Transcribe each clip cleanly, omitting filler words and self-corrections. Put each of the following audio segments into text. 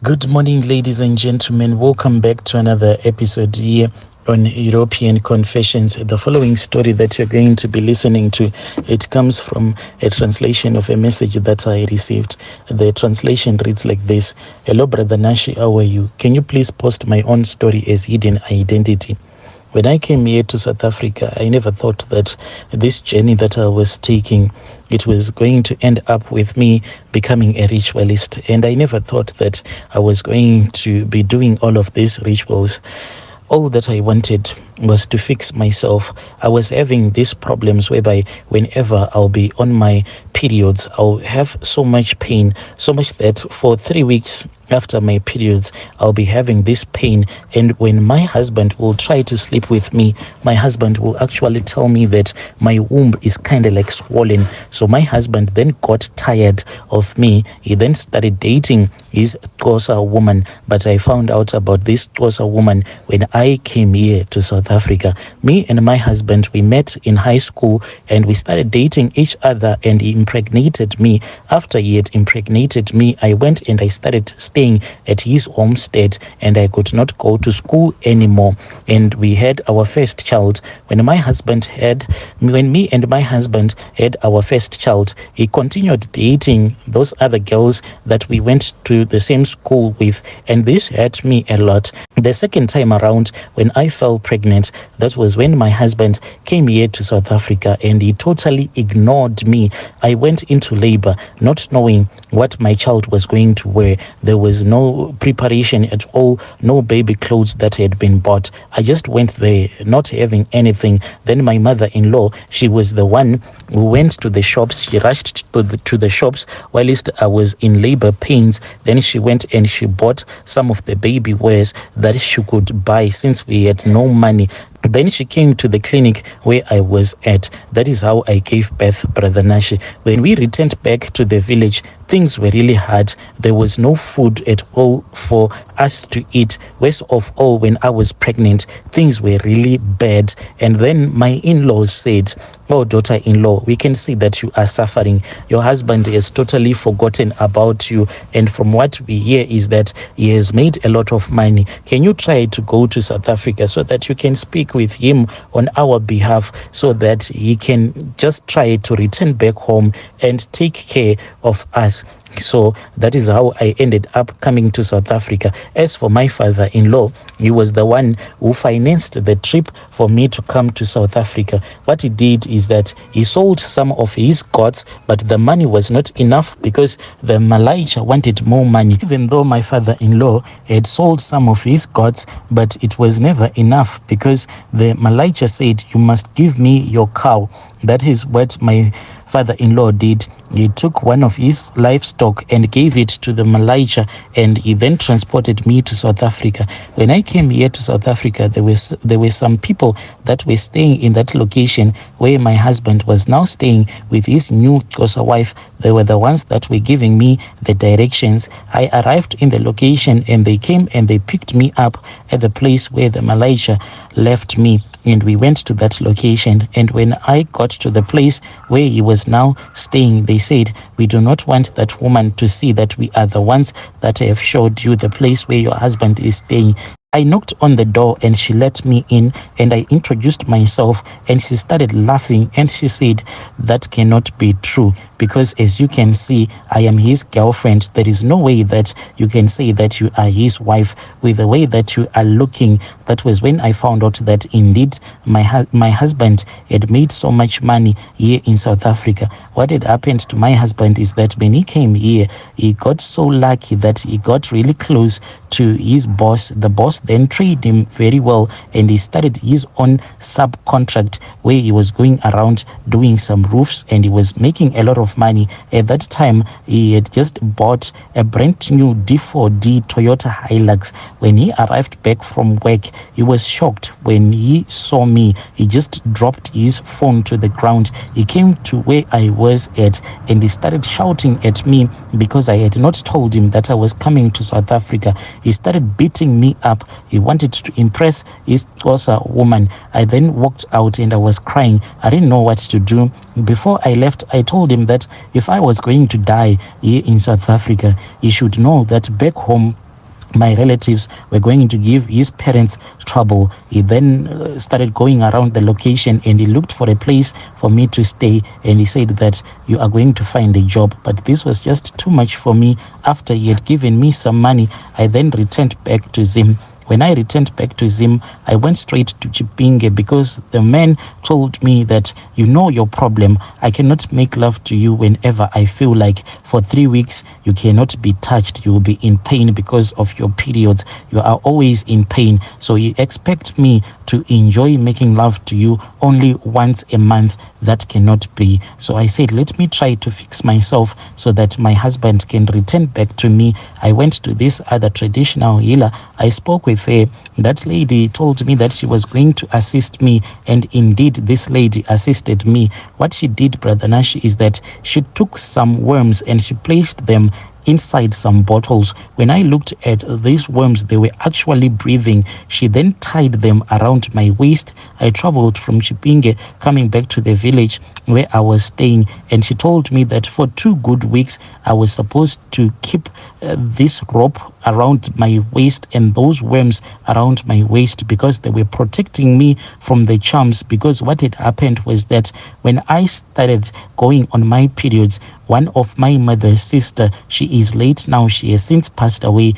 Good morning, ladies and gentlemen. Welcome back to another episode here on European Confessions. The following story that you're going to be listening to, it comes from a translation of a message that I received. The translation reads like this: Hello, Brother Nashi, how are you? Can you please post my own story as hidden identity? When I came here to South Africa, I never thought that this journey that I was taking, it was going to end up with me becoming a ritualist. And I never thought that I was going to be doing all of these rituals. All that I wanted was to fix myself. I was having these problems whereby whenever I'll be on my periods, I'll have so much pain, so much that for 3 weeks after my periods, I'll be having this pain. And when my husband will try to sleep with me, my husband will actually tell me that my womb is kind of like swollen. So my husband then got tired of me. He then started dating his Xhosa woman. But I found out about this Xhosa woman when I came here to South Africa. Me and my husband, we met in high school and we started dating each other, and he impregnated me. After he had impregnated me, I went and I started staying at his homestead, and I could not go to school anymore. And we had our first child. When me and my husband had our first child, he continued dating those other girls that we went to the same school with, and this hurt me a lot. The second time around, when I fell pregnant, that was when my husband came here to South Africa, and he totally ignored me. I went into labor not knowing what my child was going to wear. There was no preparation at all, no baby clothes that had been bought. I just went there not having anything. Then my mother-in-law, she was the one who went to the shops. She rushed to the shops whilst I was in labor pains. Then she went and she bought some of the baby wears that she could buy since we had no money. Then she came to the clinic where I was at. That is how I gave birth, Brother Nashi. When we returned back to the village, things were really hard. There was no food at all for us to eat. Worst of all, when I was pregnant, things were really bad. And then my in-laws said, "Oh, daughter-in-law, we can see that you are suffering. Your husband has totally forgotten about you. And from what we hear is that he has made a lot of money. Can you try to go to South Africa so that you can speak with him on our behalf, so that he can just try to return back home and take care of us?" So that is how I ended up coming to South Africa. As for my father-in-law, he was the one who financed the trip for me to come to South Africa. What he did is that he sold some of his gods, but the money was not enough because the Malaysia wanted more money. Even though my father-in-law had sold some of his gods, but it was never enough because the Malaysia said, "You must give me your cow." That is what my father-in-law did. He took one of his livestock and gave it to the Malaysia, and he then transported me to South Africa. When I came here to South Africa, there were some people that were staying in that location where my husband was now staying with his new Xhosa wife. They were the ones that were giving me the directions. I arrived in the location, and they came and they picked me up at the place where the Malaysia left me. And we went to that location, and when I got to the place where he was now staying, they said, "We do not want that woman to see that we are the ones that have showed you the place where your husband is staying." I knocked on the door and she let me in, and I introduced myself, and she started laughing, and she said, "That cannot be true, because as you can see, I am his girlfriend. There is no way that you can say that you are his wife with the way that you are looking." That was when I found out that indeed my husband had made so much money here in South Africa. What had happened to my husband is that when he came here, he got so lucky that he got really close to his boss. The boss then treated him very well, and he started his own subcontract where he was going around doing some roofs, and he was making a lot of money. At that time, he had just bought a brand new D4D Toyota Hilux. When he arrived back from work, he was shocked when he saw me. He just dropped his phone to the ground. He came to where I was at, and he started shouting at me because I had not told him that I was coming to South Africa. He started beating me up. He wanted to impress his Xhosa woman. I then walked out and I was crying. I didn't know what to do. Before I left, I told him that if I was going to die here in South Africa, he should know that back home my relatives were going to give his parents trouble. He then started going around the location and he looked for a place for me to stay, and he said that you are going to find a job. But this was just too much for me. After he had given me some money, I then returned back to Zim. When I returned back to Zim, I went straight to Chipinge because the man told me that, you know your problem. I cannot make love to you whenever I feel like. For 3 weeks, you cannot be touched. You will be in pain because of your periods. You are always in pain. So you expect me to enjoy making love to you only once a month. That cannot be. So I said, let me try to fix myself so that my husband can return back to me. I went to this other traditional healer. I spoke with her. That lady told me that she was going to assist me, and indeed this lady assisted me. What she did, Brother Nash, is that she took some worms and she placed them inside some bottles. When I looked at these worms, they were actually breathing. She then tied them around my waist. I traveled from Chipinge coming back to the village where I was staying, and she told me that for 2 good weeks I was supposed to keep this rope around my waist and those worms around my waist because they were protecting me from the charms. Because what had happened was that when I started going on my periods, one of my mother's sister, she is late now, she has since passed away.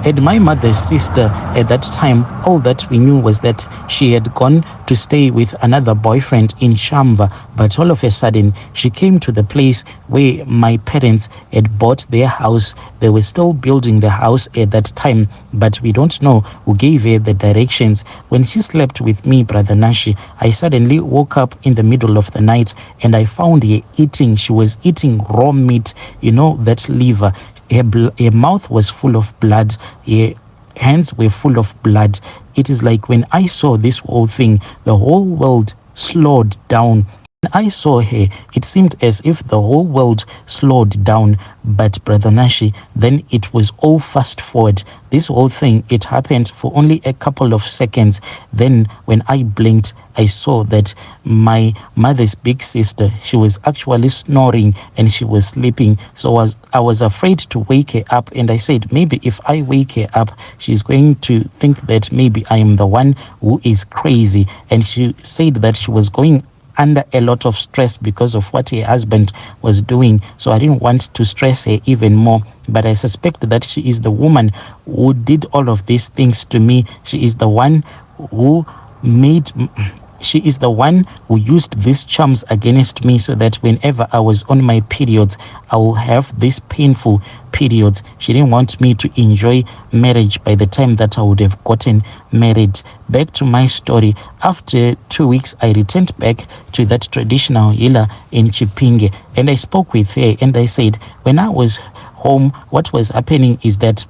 And my mother's sister at that time, all that we knew was that she had gone to stay with another boyfriend in Shamva. But all of a sudden, she came to the place where my parents had bought their house. They were still building the house at that time, but we don't know who gave her the directions. When she slept with me, Brother Nashi, I suddenly woke up in the middle of the night and I found her eating. She was eating raw meat, you know, that liver. Her mouth was full of blood. Her hands were full of blood. It is like when I saw this whole thing, the whole world slowed down. When I saw her, it seemed as if the whole world slowed down. But Brother Nashi, then it was all fast forward. This whole thing, it happened for only a couple of seconds. Then when I blinked, I saw that my mother's big sister, she was actually snoring and she was sleeping. So I was afraid to wake her up, and I said, maybe if I wake her up, she's going to think that maybe I am the one who is crazy. And she said that she was going under a lot of stress because of what her husband was doing. So I didn't want to stress her even more. But I suspect that she is the woman who did all of these things to me. She is the one who used these charms against me so that whenever I was on my periods, I will have these painful periods. She didn't want me to enjoy marriage by the time that I would have gotten married. Back to my story. After 2 weeks, I returned back to that traditional healer in Chipinge, and I spoke with her and I said, when I was home, what was happening is that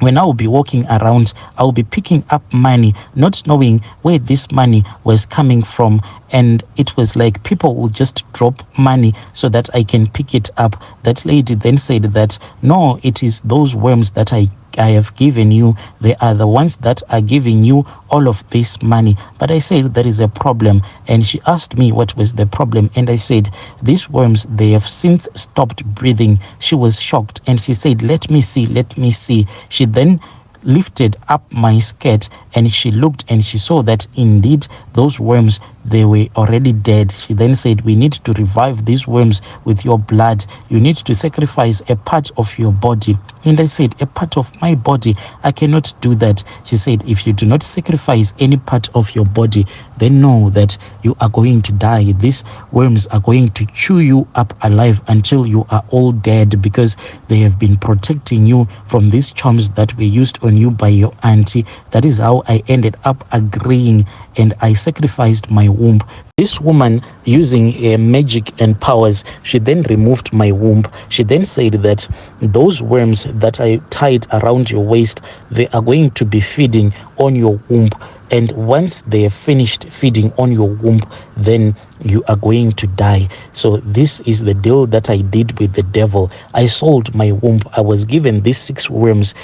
when I will be walking around, I will be picking up money, not knowing where this money was coming from. And it was like people will just drop money so that I can pick it up. That lady then said that, no, it is those worms that I have given you. They are the ones that are giving you all of this money. But I said, there is a problem. And she asked me what was the problem. And I said, these worms, they have since stopped breathing. She was shocked and she said, let me see, let me see. She then lifted up my skirt and she looked and she saw that indeed those worms, they were already dead. She then said, we need to revive these worms with your blood. You need to sacrifice a part of your body. And I said, a part of my body? I cannot do that. She said, if you do not sacrifice any part of your body, then know that you are going to die. These worms are going to chew you up alive until you are all dead, because they have been protecting you from these charms that were used on you by your auntie. That is how I ended up agreeing, and I sacrificed my womb. This woman, using her magic and powers, she then removed my womb. She then said that those worms that I tied around your waist, they are going to be feeding on your womb. And once they have finished feeding on your womb, then you are going to die. So this is the deal that I did with the devil. I sold my womb. I was given these 6 worms.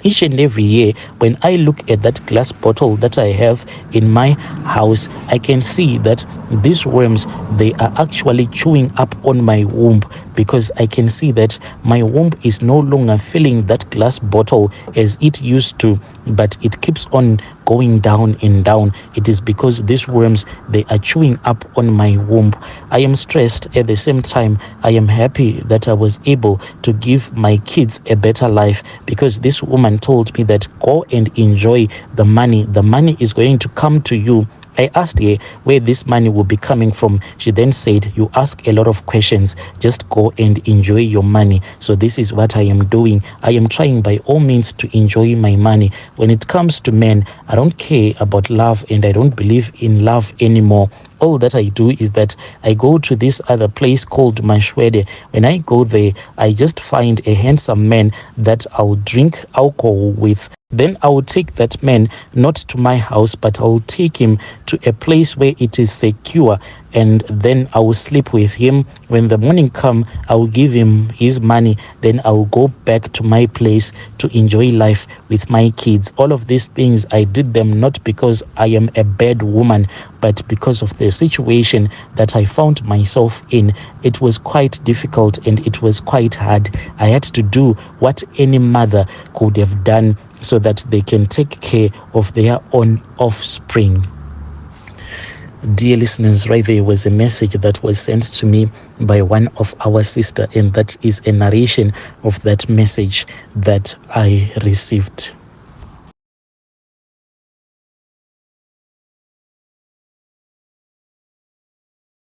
Each and every year, when I look at that glass bottle that I have in my house, I can see that these worms, they are actually chewing up on my womb, because I can see that my womb is no longer filling that glass bottle as it used to, but it keeps on going down and down. It is because these worms, they are chewing up on my womb. I am stressed. At the same time, I am happy that I was able to give my kids a better life, because this woman told me that go and enjoy the money. The money is going to come to you. I asked her where this money will be coming from. She then said, you ask a lot of questions, just go and enjoy your money. So this is what I am doing. I am trying by all means to enjoy my money. When it comes to men, I don't care about love, and I don't believe in love anymore. All that I do is that I go to this other place called Mashwede. When I go there, I just find a handsome man that I'll drink alcohol with. Then I will take that man not to my house, but I will take him to a place where it is secure, and then I will sleep with him. When the morning comes, I will give him his money. Then I will go back to my place to enjoy life with my kids. All of these things, I did them not because I am a bad woman, but because of the situation that I found myself in. It was quite difficult and it was quite hard. I had to do what any mother could have done so that they can take care of their own offspring. Dear listeners, right there was a message that was sent to me by one of our sister, and that is a narration of that message that I received.